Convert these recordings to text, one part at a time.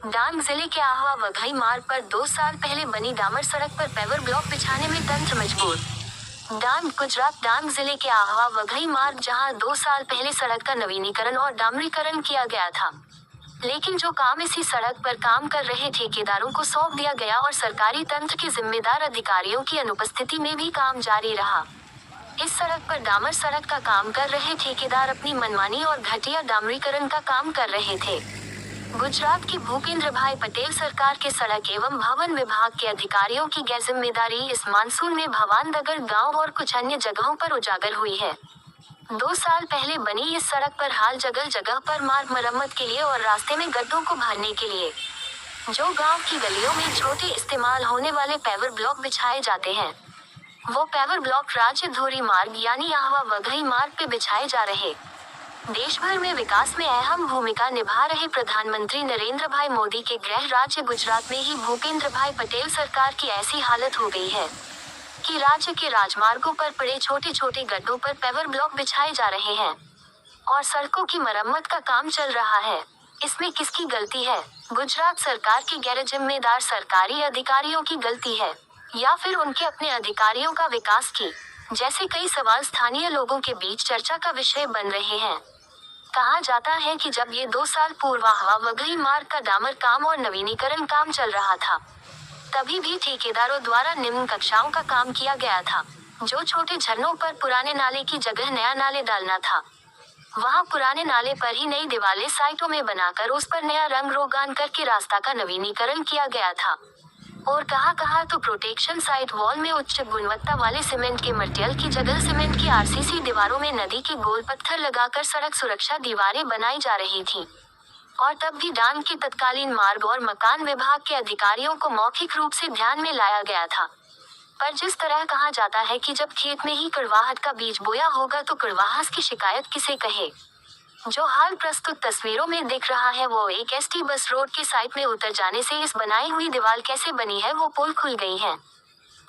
डांग जिले के आह्वा वघई मार्ग पर 2 साल पहले बनी डामर सड़क पर पेवर ब्लॉक बिछाने में तंत्र मजबूर। डांग, गुजरात। डांग जिले के आह्वा वघई मार्ग, जहां 2 साल पहले सड़क का नवीनीकरण और डामरीकरण किया गया था, लेकिन जो काम इसी सड़क पर काम कर रहे ठेकेदारों को सौंप दिया गया और सरकारी तंत्र के जिम्मेदार अधिकारियों की अनुपस्थिति में भी काम जारी रहा। इस सड़क पर डामर सड़क का काम कर रहे ठेकेदार अपनी मनमानी और घटिया डामरीकरण का काम कर रहे थे। गुजरात की भूपेंद्र भाई पटेल सरकार के सड़क एवं भवन विभाग के अधिकारियों की गैरजिम्मेदारी इस मानसून में भवाननगर गांव और कुछ अन्य जगहों पर उजागर हुई है। 2 साल पहले बनी इस सड़क पर हाल जगह जगह पर मार्ग मरम्मत के लिए और रास्ते में गड्ढों को भरने के लिए जो गांव की गलियों में छोटे इस्तेमाल होने वाले पेवर ब्लॉक बिछाए जाते हैं, वो पेवर ब्लॉक राज्य धुरी मार्ग यानी आह्वा वघई मार्ग पे बिछाए जा रहे। देश भर में विकास में अहम भूमिका निभा रहे प्रधानमंत्री नरेंद्र भाई मोदी के गृह राज्य गुजरात में ही भूपेंद्र भाई पटेल सरकार की ऐसी हालत हो गई है कि राज्य के राजमार्गों पर पड़े छोटे छोटे गड्ढों पर पेवर ब्लॉक बिछाए जा रहे हैं और सड़कों की मरम्मत का काम चल रहा है। इसमें किसकी गलती है? गुजरात सरकार के गैरजिम्मेदार सरकारी अधिकारियों की गलती है या फिर उनके अपने अधिकारियों का विकास की? जैसे कई सवाल स्थानीय लोगों के बीच चर्चा का विषय बन रहे हैं। कहा जाता है कि जब ये 2 साल पूर्व आह्वा वघई मार्ग का डामर काम और नवीनीकरण काम चल रहा था, तभी भी ठेकेदारों द्वारा निम्न कक्षाओं का काम किया गया था। जो छोटे झरनों पर पुराने नाले की जगह नया नाले डालना था, वहां पुराने नाले पर ही नई दीवारें साइटों में बनाकर उस पर नया रंग रोगान करके रास्ता का नवीनीकरण किया गया था। और कहा तो प्रोटेक्शन साइट वॉल में उच्च गुणवत्ता वाले सीमेंट के मटेरियल की जगह सीमेंट की आरसीसी दीवारों में नदी के गोल पत्थर लगाकर सड़क सुरक्षा दीवारें बनाई जा रही थी। और तब भी डांग के तत्कालीन मार्ग और मकान विभाग के अधिकारियों को मौखिक रूप से ध्यान में लाया गया था। पर जिस तरह कहा जाता है कि जब खेत में ही कड़वाहट का बीज बोया होगा तो कड़वाहट की शिकायत किसे कहे। जो हाल प्रस्तुत तस्वीरों में दिख रहा है वो एक एसटी बस रोड के साइड में उतर जाने से इस बनाई हुई दीवार कैसे बनी है वो पोल खुल गई है।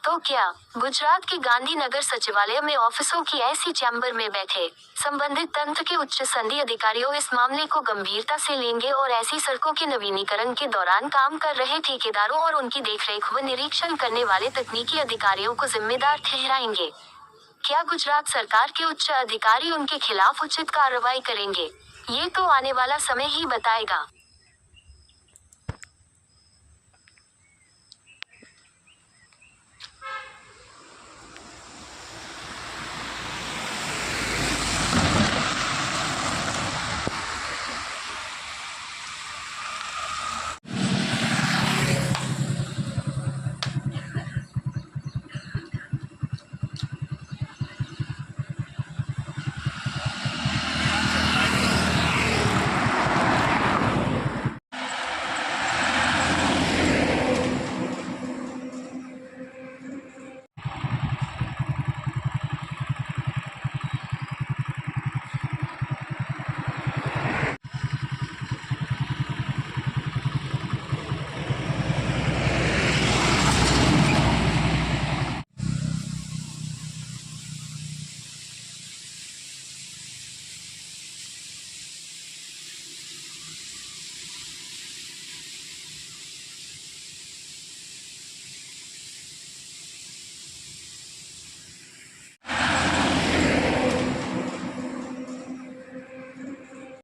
तो क्या गुजरात के गांधीनगर सचिवालय में ऑफिसों की ऐसी चैम्बर में बैठे संबंधित तंत्र के उच्च संधि अधिकारियों इस मामले को गंभीरता से लेंगे और ऐसी सड़कों के नवीनीकरण के दौरान काम कर रहे ठेकेदारों और उनकी देखरेख व निरीक्षण करने वाले तकनीकी अधिकारियों को जिम्मेदार ठहराएंगे? क्या गुजरात सरकार के उच्च अधिकारी उनके खिलाफ उचित कार्रवाई करेंगे? ये तो आने वाला समय ही बताएगा।